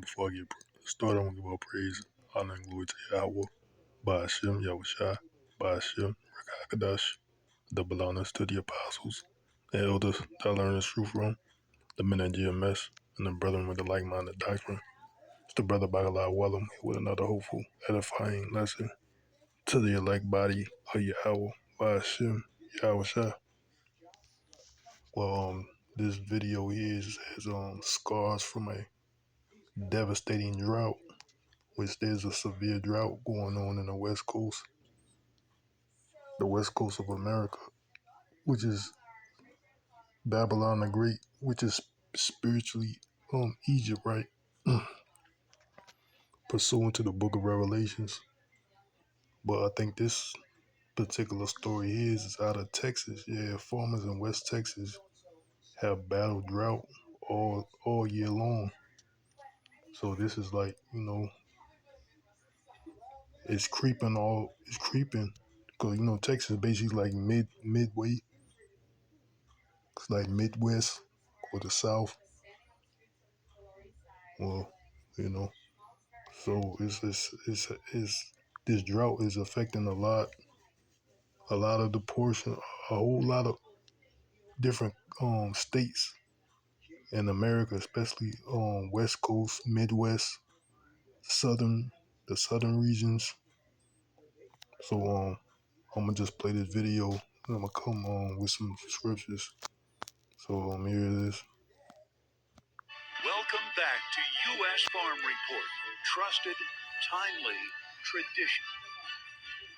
Before I get started, I'm going to give all praise, honor, and glory to YAHAWAH, YAHAWAHSHI, YAHAWAHSHI, YAHAWAHSHI, Rakakadash, double honors to the apostles, the elders that learned this truth from, the men at GMS, and the brethren with the like-minded doctrine. It's the brother Bagala Wellum with another hopeful, edifying lesson to the elect body of YAHAWAH, YAHAWAHSHI, YAHAWAHSHI. Well, this video has scars from a devastating drought, which there's a severe drought going on in the west coast of America, which is Babylon the Great, which is spiritually Egypt, right? Pursuant to the book of Revelations. But I think this particular story here is out of Texas. Yeah, farmers in West Texas have battled drought all year long. So this is like, it's creeping. Because, Texas is basically like midway. It's like Midwest or the South. Well, so it's this drought is affecting a lot of the portion, a whole lot of different states in America, especially West Coast, Midwest, the southern regions. So I'm gonna just play this video and I'm gonna come on with some scriptures. So here it is. Welcome back to U.S. Farm Report. Trusted, timely, tradition.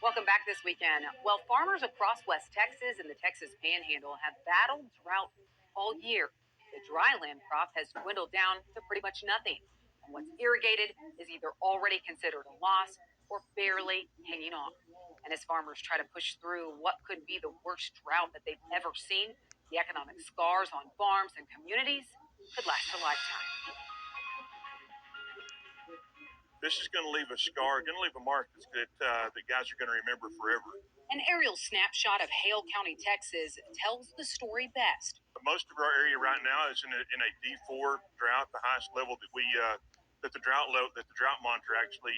Welcome back this weekend. Well, farmers across West Texas and the Texas Panhandle have battled drought all year. The dryland crop has dwindled down to pretty much nothing. And what's irrigated is either already considered a loss or barely hanging on. And as farmers try to push through what could be the worst drought that they've ever seen, the economic scars on farms and communities could last a lifetime. This is going to leave a scar, going to leave a mark that guys are going to remember forever. An aerial snapshot of Hale County, Texas, tells the story best. Most of our area right now is in a D4 drought, the highest level that the drought monitor actually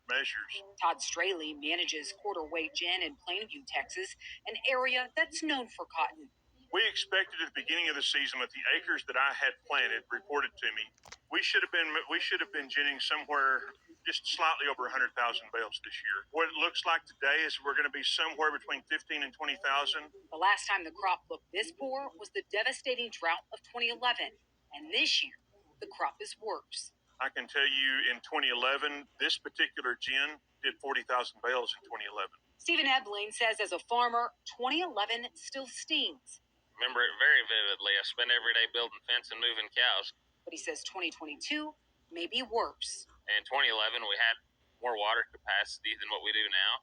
measures. Todd Straley manages Quarter Way Gin in Plainview, Texas, an area that's known for cotton. We expected at the beginning of the season with the acres that I had planted reported to me, we should have been ginning somewhere just slightly over 100,000 bales this year. What it looks like today is we're going to be somewhere between 15 and 20,000. The last time the crop looked this poor was the devastating drought of 2011, and this year the crop is worse. I can tell you in 2011, this particular gin did 40,000 bales in 2011. Stephen Ebling says as a farmer, 2011 still stings. Remember it very vividly. I spent every day building fence and moving cows. But he says 2022 may be worse. In 2011, we had more water capacity than what we do now.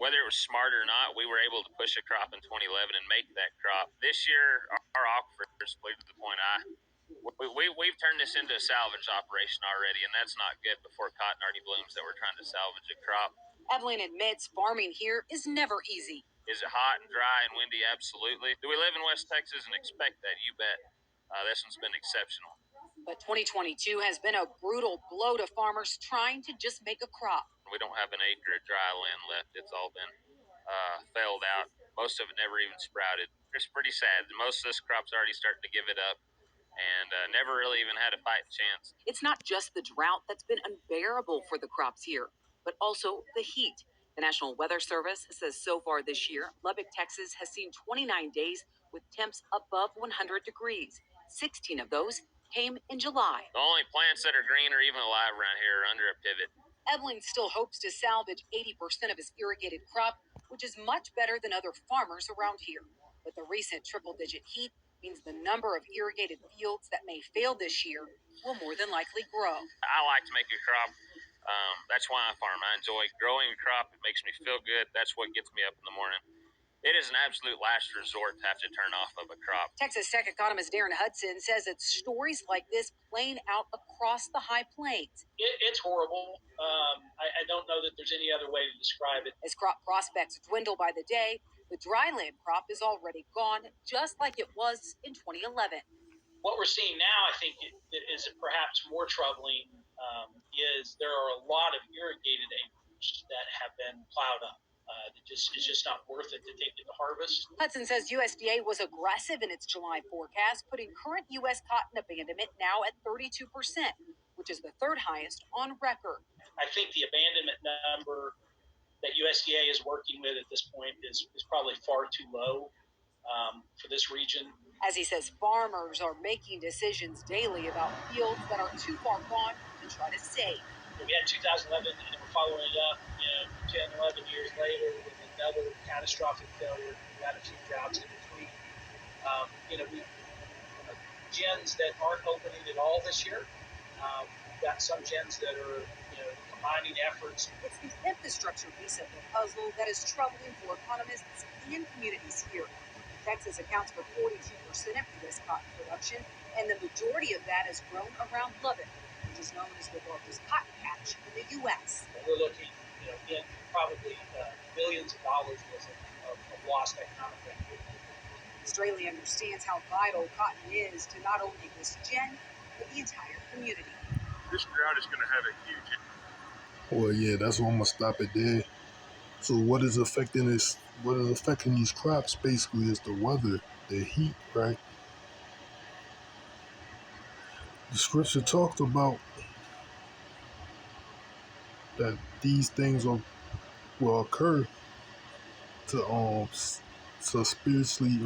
Whether it was smart or not, we were able to push a crop in 2011 and make that crop. This year, our aquifer is depleted to the point we've turned this into a salvage operation already, and that's not good before cotton already blooms that we're trying to salvage a crop. Ebling admits farming here is never easy. Is it hot and dry and windy? Absolutely. Do we live in West Texas and expect that? You bet. This one's been exceptional. But 2022 has been a brutal blow to farmers trying to just make a crop. We don't have an acre of dry land left. It's all been failed out. Most of it never even sprouted. It's pretty sad. Most of this crop's already starting to give it up and never really even had a fighting chance. It's not just the drought that's been unbearable for the crops here, but also the heat. The National Weather Service says so far this year, Lubbock, Texas has seen 29 days with temps above 100 degrees. 16 of those came in July. The only plants that are green or even alive around here are under a pivot. Ebling still hopes to salvage 80% of his irrigated crop, which is much better than other farmers around here. But the recent triple-digit heat means the number of irrigated fields that may fail this year will more than likely grow. I like to make a crop. That's why I farm. I enjoy growing a crop. It makes me feel good. That's what gets me up in the morning. It is an absolute last resort to have to turn off of a crop. Texas Tech economist Darren Hudson says it's stories like this playing out across the high plains. It's horrible. I don't know that there's any other way to describe it. As crop prospects dwindle by the day, the dryland crop is already gone, just like it was in 2011. What we're seeing now, I think, is perhaps more troubling. Is there are a lot of irrigated acres that have been plowed up. It's just not worth it to take it to harvest. Hudson says USDA was aggressive in its July forecast, putting current U.S. cotton abandonment now at 32%, which is the third highest on record. I think the abandonment number that USDA is working with at this point is probably far too low for this region. As he says, farmers are making decisions daily about fields that are too far gone to try to save. We had 2011, and we're following it up, 10, 11 years later with another catastrophic failure. We had a few droughts in between. We gens that aren't opening at all this year. We've got some gens that are, combining efforts. It's the infrastructure piece of the puzzle that is troubling for economists and communities here. Texas accounts for 42% of U.S. cotton production, and the majority of that is grown around Lubbock, which is known as the largest cotton patch in the U.S. We're looking, in probably billions of dollars worth of lost economic activity. Australia understands how vital cotton is to not only this gen, but the entire community. This drought is going to have a huge. Well, yeah, that's why I'm gonna stop it there. So what is affecting this? What is affecting these crops basically is the weather, the heat, right? The scripture talked about that these things will occur to spiritually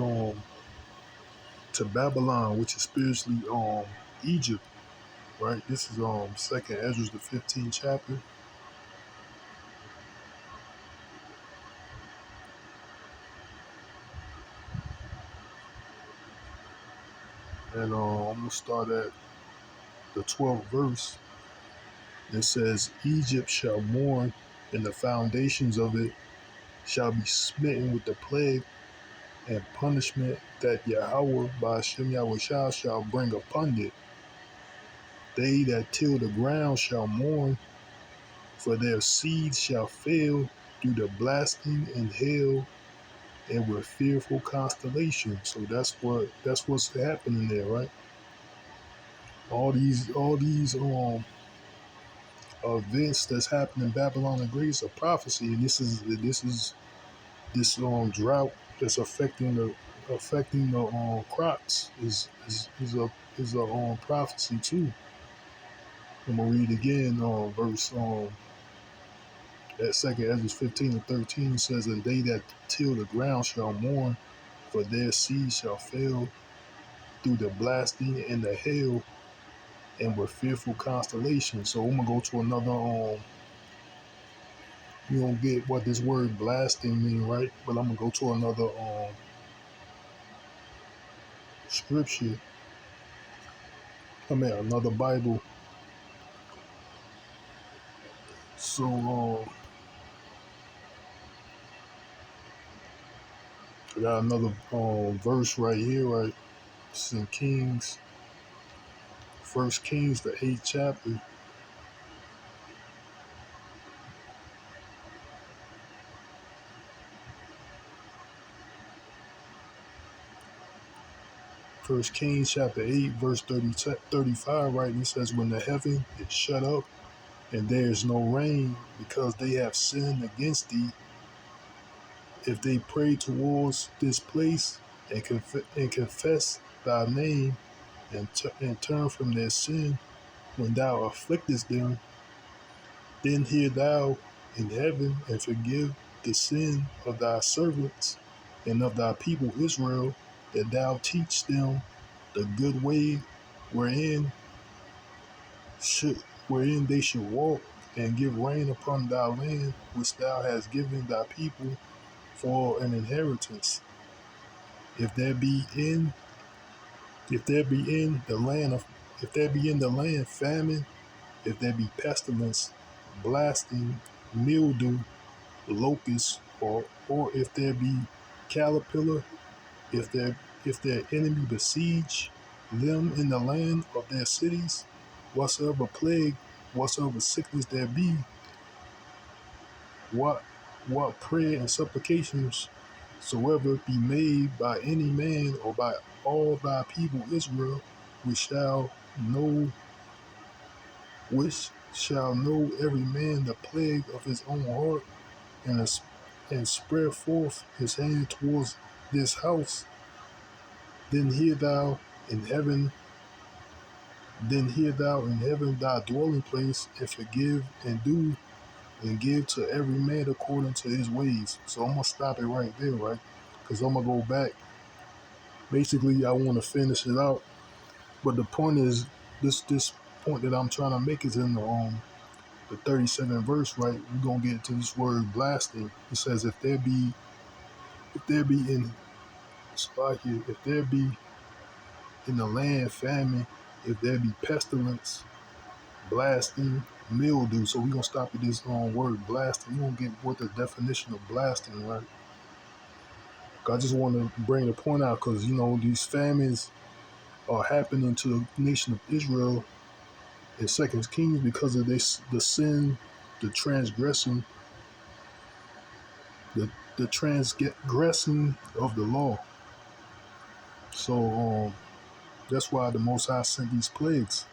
to Babylon, which is spiritually Egypt, right? This is Second Ezra, the 15th chapter. And I'm gonna start at the 12th verse. It says, Egypt shall mourn, and the foundations of it shall be smitten with the plague and punishment that Yahawah by YAHAWAHSHI shall bring upon it. They that till the ground shall mourn, for their seeds shall fail through the blasting and hail and with fearful constellation. So that's what's happening there, right? All these events that's happening in Babylon the Great is a prophecy, and this is this drought that's affecting the crops is a prophecy too. I'm gonna read again verse at 2 Ezra 15:13 says, and they that till the ground shall mourn, for their seed shall fail through the blasting and the hail and with fearful constellation. So I'm gonna go to another you don't get what this word blasting mean, right? But I'm gonna go to another scripture. Another Bible. So I got another verse right here, right? It's in Kings, 1 Kings, the 8th chapter. First Kings chapter 8, verse 35, right? And it says, when the heaven is shut up and there is no rain, because they have sinned against thee, if they pray towards this place and confess thy name and turn from their sin, when thou afflictest them, then hear thou in heaven and forgive the sin of thy servants and of thy people Israel, that thou teach them the good way wherein they should walk, and give rain upon thy land which thou hast given thy people for an inheritance. If there be in the land famine, if there be pestilence, blasting, mildew, locust, or if there be caterpillar, if their enemy besiege them in the land of their cities, whatsoever plague, whatsoever sickness there be, what prayer and supplications soever be made by any man or by all thy people Israel, which shall know which shall know every man the plague of his own heart, and spread forth his hand towards this house. Then hear thou in heaven, thy dwelling place, and forgive and do and give to every man according to his ways. So I'm gonna stop it right there, right? Because I'm gonna go back. Basically, I want to finish it out, but the point is this point that I'm trying to make is in the 37th verse, right? We're gonna get to this word blasting. It says, if there be in Slovakia, if there be in the land famine, if there be pestilence, blasting, mildew. So we're gonna stop at this word blasting. We're gonna get what the definition of blasting, right? I just want to bring the point out because these famines are happening to the nation of Israel in Second Kings because of this, the sin, the transgression, the transgressing of the law. So that's why the Most High sent these plagues.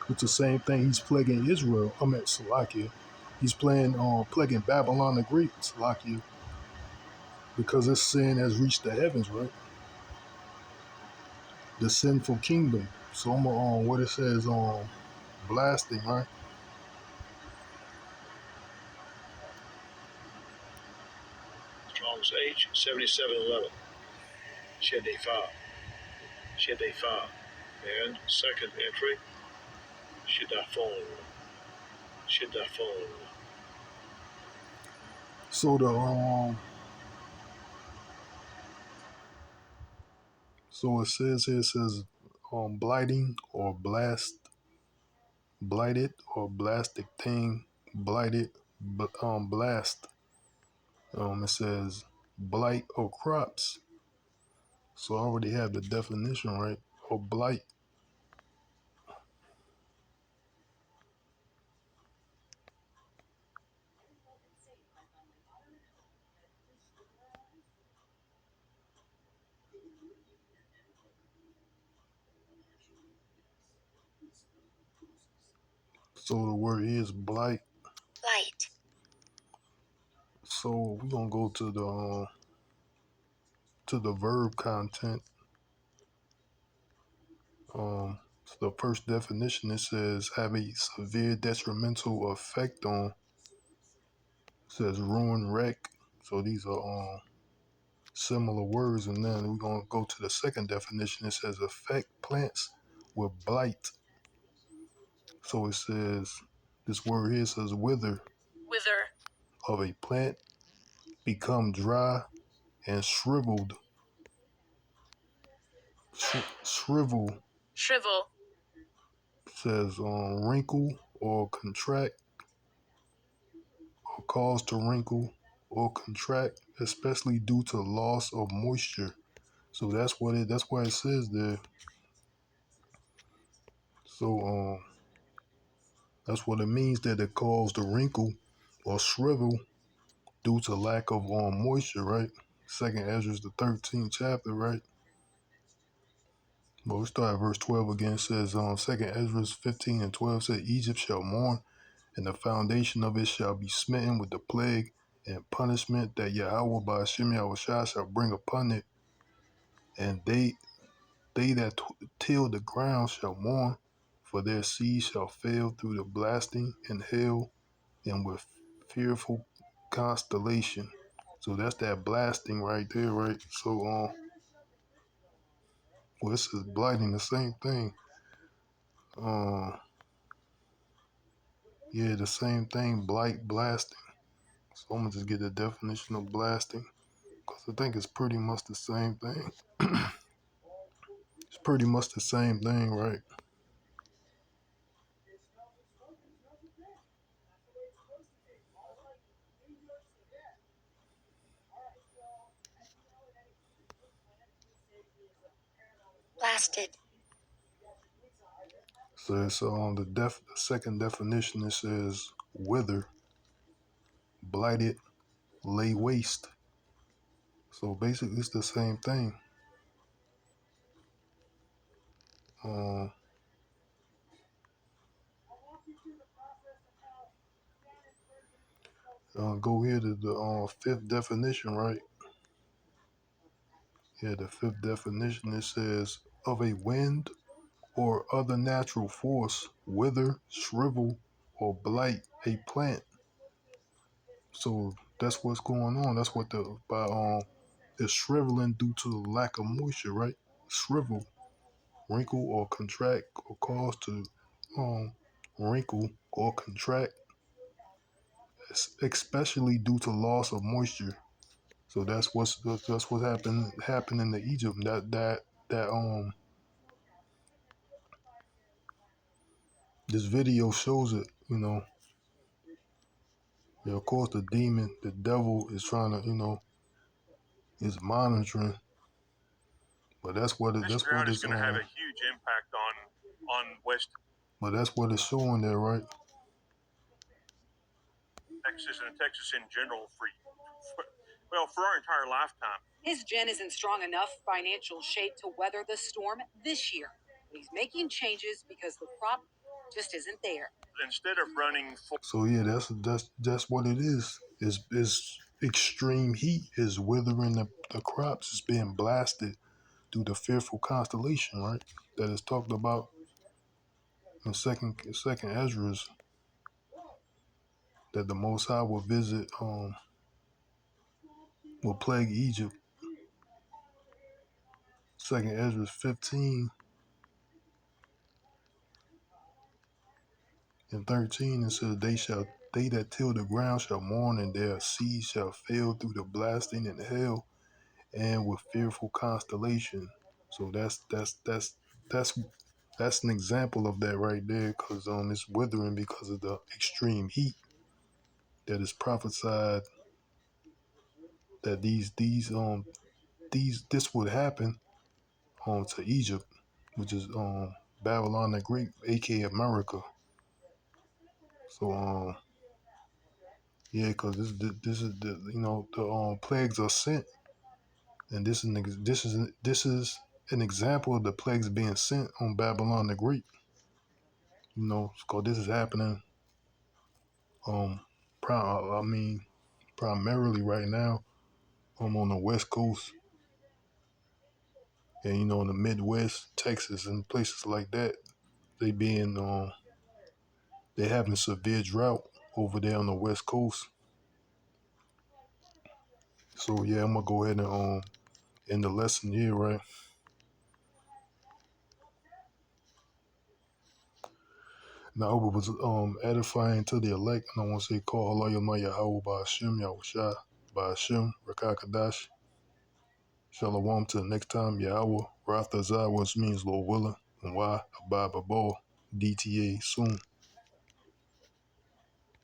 It's the same thing he's plaguing Israel. I'm at Salakia. He's plaguing Babylon the Great, Salakia, because this sin has reached the heavens, right? The sinful kingdom. So I'm on what it says on blasting, right? Strong's H 7711. Shedefah. Shedefah. And second entry, Shedafon. Shedafon. So so it says here, it says blighting or blighted or blastic thing, blighted, but blast. It says blight or crops. So I already have the definition, right? Or blight. So the word is blight. Blight. So we're gonna go to the verb content. So the first definition, it says have a severe detrimental effect on. It says ruin, wreck. So these are similar words, and then we're gonna go to the second definition. It says affect plants with blight. So it says this word here says wither. Wither. Of a plant, become dry and shriveled. Shrivel. Shrivel. Says wrinkle or contract, or cause to wrinkle or contract, especially due to loss of moisture. So that's why it says there. So that's what it means, that it caused to wrinkle or shrivel due to lack of moisture, right? Second Ezra, the 13th chapter, right? But we start at verse 12 again. It says Second Ezra 15 and 12 said, Egypt shall mourn, and the foundation of it shall be smitten with the plague and punishment that Yahawah by YAHAWAHSHI shall bring upon it, and they that till the ground shall mourn, for their seed shall fail through the blasting and hail and with fearful constellation. So that's that blasting right there, right? So well, this is blighting, the same thing. Yeah, the same thing, blight, blasting. So I'm gonna just get the definition of blasting, because I think it's pretty much the same thing. It's pretty much the same thing, right? Blasted. So it's on the second definition. It says wither, blighted, lay waste. So basically, it's the same thing. Um, go here to the fifth definition, right? Yeah, the fifth definition, it says of a wind or other natural force, wither, shrivel, or blight a plant. So that's what's going on. That's what the by is shriveling due to the lack of moisture, right? Shrivel, wrinkle or contract or cause to wrinkle or contract, especially due to loss of moisture. So that's what happening to Egypt. That this video shows it. Yeah, of course the demon, the devil is trying to is monitoring, but This drought is going to have a huge impact on West it's showing there, right? Texas and Texas in general for our entire lifetime. His gen isn't strong enough financial shape to weather the storm this year, but he's making changes because the crop just isn't there. Instead of running full. So yeah, that's what it is. Is extreme heat is withering the crops. It's being blasted through the fearful constellation, right? That is talked about in second Ezra's, that the Most High will will plague Egypt. Second Ezra 15 and 13, it says they that till the ground shall mourn, and their seed shall fail through the blasting in hell and with fearful constellation. So that's an example of that right there, because it's withering because of the extreme heat that is prophesied, that this would happen to Egypt, which is Babylon the Great, aka America. So yeah, because this is the the plagues are sent, and this is an example of the plagues being sent on Babylon the Great. Because this is happening um I mean primarily right now on the West Coast, and in the Midwest, Texas and places like that. They being they having severe drought over there on the West Coast. So yeah, I'm gonna go ahead and end the lesson here, right? Now I hope it was edifying to the elect, and I want to say call Allah YAHAWAHSHI, YAHAWAHSHI, Ba'ashim, Rakakadash. Shalom till next time, Yahweh, Rathazah, which means Lord willing, and why, Abba Babo, DTA soon.